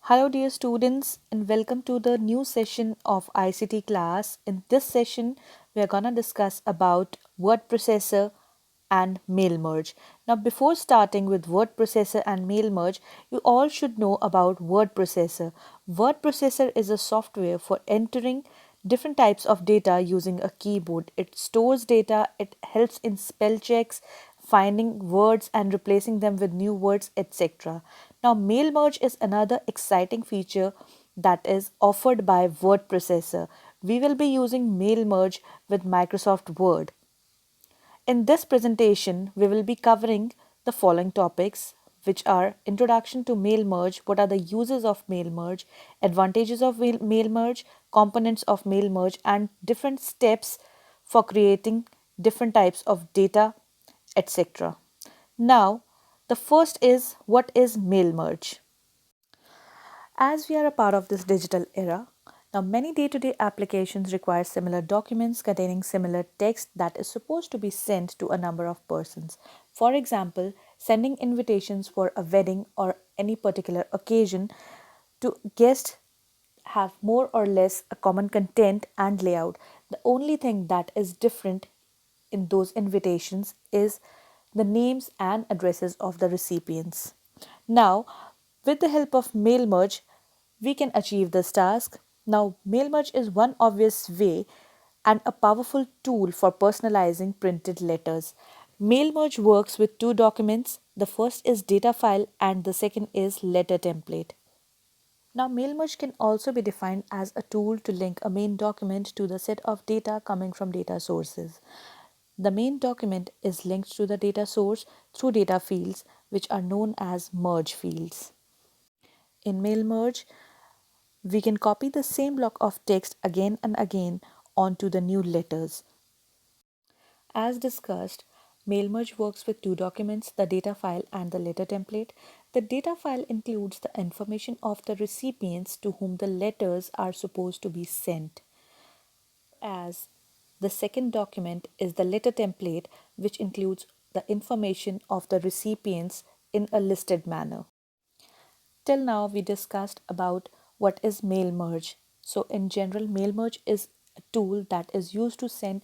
Hello, dear students, and welcome to the new session of ICT class. In this session, we are going to discuss about word processor and mail merge. Now, before starting with word processor and mail merge, you all should know about word processor. Word processor is a software for entering different types of data using a keyboard. It stores data, it helps in spell checks, finding words and replacing them with new words, etc. Now, mail merge is another exciting feature that is offered by word processor. We will be using mail merge with Microsoft Word. In this presentation, we will be covering the following topics, which are introduction to mail merge, what are the uses of mail merge, advantages of mail merge, components of mail merge, and different steps for creating different types of data, etc. Now, the first is what is mail merge? As we are a part of this digital era, now many day-to-day applications require similar documents containing similar text that is supposed to be sent to a number of persons. For example, sending invitations for a wedding or any particular occasion to guests have more or less a common content and layout. The only thing that is different in those invitations is the names and addresses of the recipients. Now, with the help of mail merge, we can achieve this task. Now, mail merge is one obvious way and a powerful tool for personalizing printed letters. Mail merge works with two documents. The first is data file and the second is letter template. Now, mail merge can also be defined as a tool to link a main document to the set of data coming from data sources. The main document is linked to the data source through data fields, which are known as merge fields. In mail merge, we can copy the same block of text again and again onto the new letters. As discussed, mail merge works with two documents, the data file and the letter template. The data file includes the information of the recipients to whom the letters are supposed to be sent. As the second document is the letter template, which includes the information of the recipients in a listed manner. Till now, we discussed about what is mail merge. So, in general, mail merge is a tool that is used to send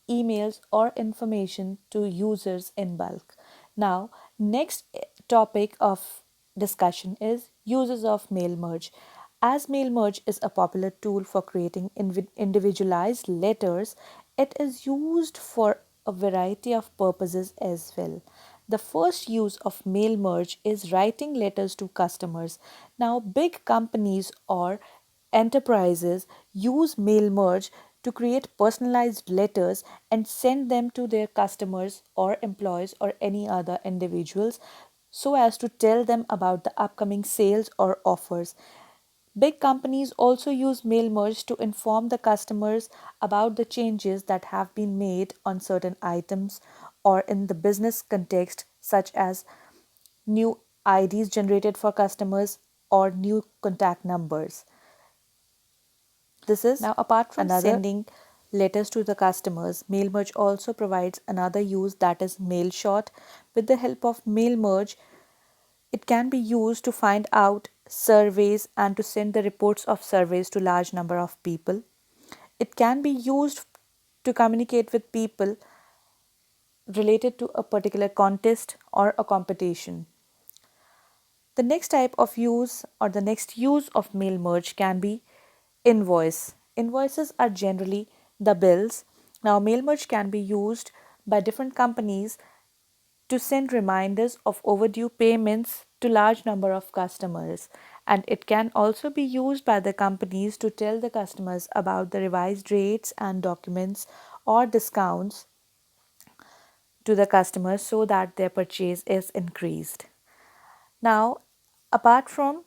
emails or information to users in bulk. Now, next topic of discussion is uses of mail merge. As mail merge is a popular tool for creating individualized letters, it is used for a variety of purposes as well. The first use of mail merge is writing letters to customers. Now, big companies or enterprises use mail merge to create personalized letters and send them to their customers or employees or any other individuals so as to tell them about the upcoming sales or offers. Big companies also use mail merge to inform the customers about the changes that have been made on certain items or in the business context, such as new IDs generated for customers or new contact numbers. This is now apart from Another sending letters to the customers, mail merge also provides another use, that is mail shot. With the help of mail merge, it can be used to find out surveys and to send the reports of surveys to large number of people. It can be used to communicate with people related to a particular contest or a competition. The next type of use or the next use of mail merge can be invoice. Invoices are generally the bills. Now, mail merge can be used by different companies to send reminders of overdue payments to large number of customers, and it can also be used by the companies to tell the customers about the revised rates and documents or discounts to the customers so that their purchase is increased. Now, apart from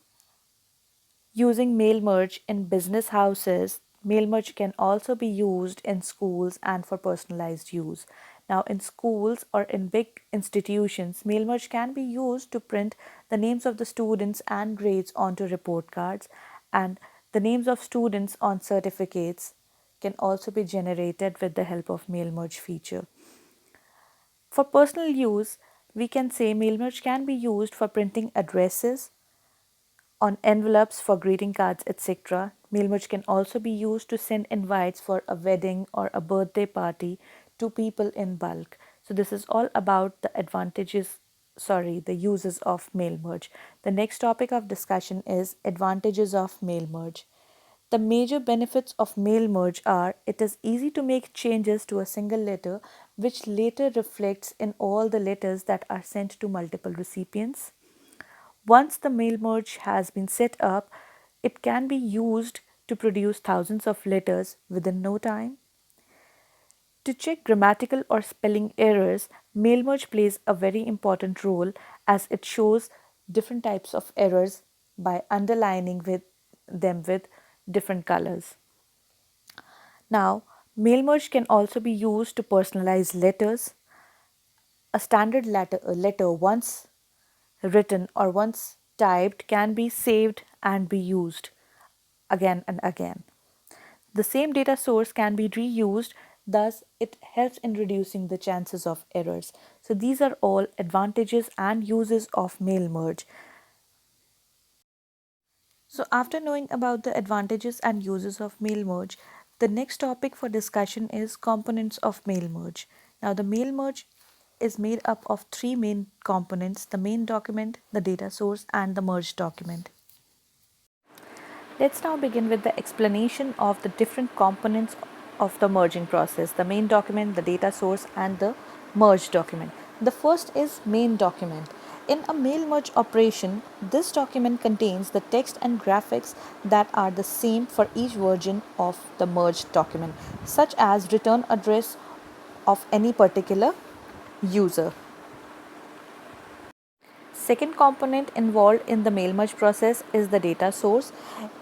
using mail merge in business houses, mail merge can also be used in schools and for personalized use. Now, in schools or in big institutions, mail merge can be used to print the names of the students and grades onto report cards, and the names of students on certificates can also be generated with the help of mail merge feature. For personal use, we can say mail merge can be used for printing addresses on envelopes for greeting cards, etc. Mail merge can also be used to send invites for a wedding or a birthday party to people in bulk. So this is all about the the uses of mail merge. The next topic of discussion is advantages of mail merge. The major benefits of mail merge are it is easy to make changes to a single letter which later reflects in all the letters that are sent to multiple recipients. Once the mail merge has been set up, it can be used to produce thousands of letters within no time. To check grammatical or spelling errors, mail merge plays a very important role as it shows different types of errors by underlining them with different colors. Now, mail merge can also be used to personalize letters. A letter once written or once typed can be saved and be used again and again. The same data source can be reused, thus, it helps in reducing the chances of errors. So, these are all advantages and uses of mail merge. So, after knowing about the advantages and uses of mail merge, the next topic for discussion is components of mail merge. Now, the mail merge is made up of three main components: the main document, the data source, and the merged document. Let's now begin with the explanation of the different components of the merging process: the main document, the data source, and the merged document. The first is main document. In a mail merge operation, this document contains the text and graphics that are the same for each version of the merged document, such as return address of any particular user. Second component involved in the mail merge process is the data source.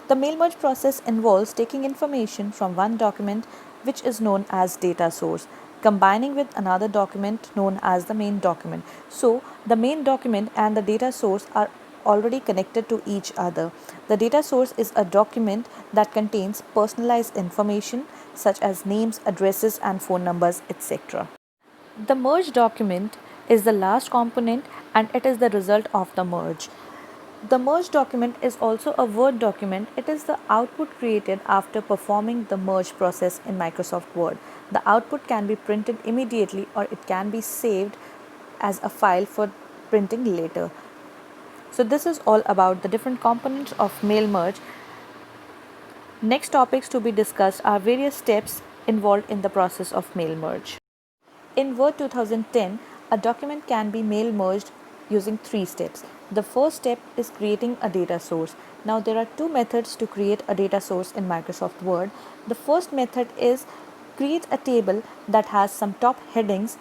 The mail merge process involves taking information from one document, which is known as data source, combining with another document known as the main document. So, the main document and the data source are already connected to each other. The data source is a document that contains personalized information such as names, addresses, and phone numbers, etc. The merge document is the last component and it is the result of the merge. The merge document is also a Word document. It is the output created after performing the merge process in Microsoft Word. The output can be printed immediately or it can be saved as a file for printing later. So this is all about the different components of mail merge. Next topics to be discussed are various steps involved in the process of mail merge. In Word 2010, a document can be mail merged using three steps. The first step is creating a data source. Now, there are two methods to create a data source in Microsoft Word. The first method is create a table that has some top headings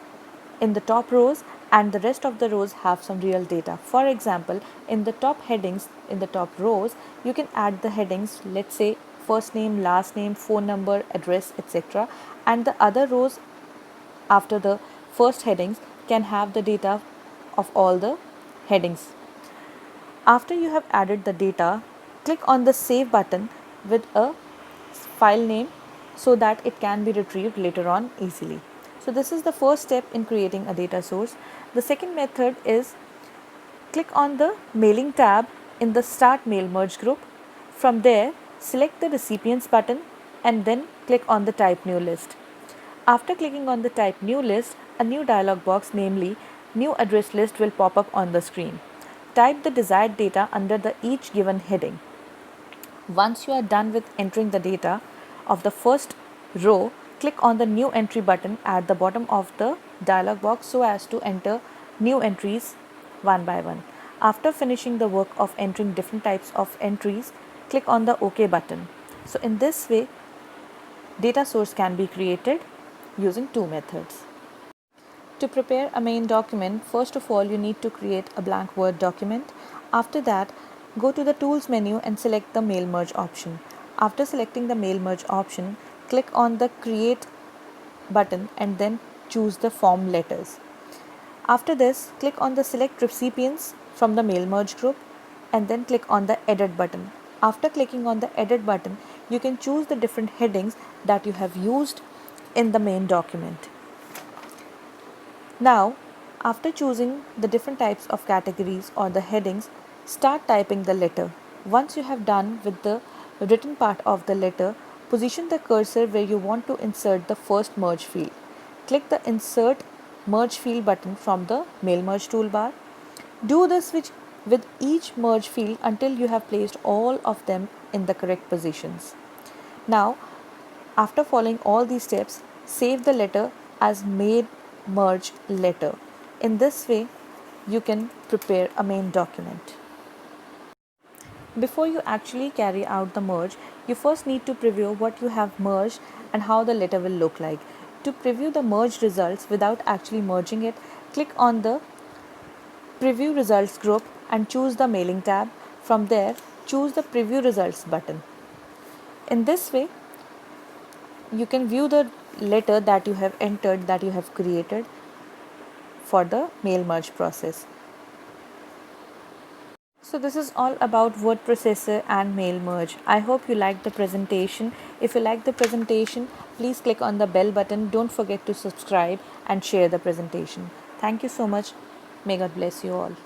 in the top rows and the rest of the rows have some real data. For example, in the top headings in the top rows, you can add the headings, let's say first name, last name, phone number, address, etc. And the other rows after the first headings can have the data of all the headings. After you have added the data, click on the save button with a file name so that it can be retrieved later on easily. So this is the first step in creating a data source. The second method is click on the mailing tab in the start mail merge group. From there, select the recipients button and then click on the type new list. After clicking on the type new list, a new dialog box, namely new address list, will pop up on the screen. Type the desired data under the each given heading. Once you are done with entering the data of the first row, click on the new entry button at the bottom of the dialog box so as to enter new entries one by one. After finishing the work of entering different types of entries, click on the OK button. So in this way, data source can be created using two methods. To prepare a main document, first of all you need to create a blank Word document. After that, go to the Tools menu and select the Mail Merge option. After selecting the Mail Merge option, click on the Create button and then choose the form letters. After this, click on the Select Recipients from the Mail Merge group and then click on the Edit button. After clicking on the Edit button, you can choose the different headings that you have used in the main document. Now, after choosing the different types of categories or the headings, start typing the letter. Once you have done with the written part of the letter, position the cursor where you want to insert the first merge field. Click the Insert Merge Field button from the Mail Merge toolbar. Do this with each merge field until you have placed all of them in the correct positions. Now, after following all these steps, save the letter as main merge letter. In this way, you can prepare a main document. Before you actually carry out the merge, you first need to preview what you have merged and how the letter will look like. To preview the merged results without actually merging it, click on the Preview Results group and choose the Mailing tab. From there, choose the Preview Results button. In this way, you can view the letter that you have entered, that you have created for the mail merge process. So this is all about word processor and mail merge. I hope you liked the presentation. If you like the presentation, please click on the bell button. Don't forget to subscribe and share the presentation. Thank you so much. May God bless you all.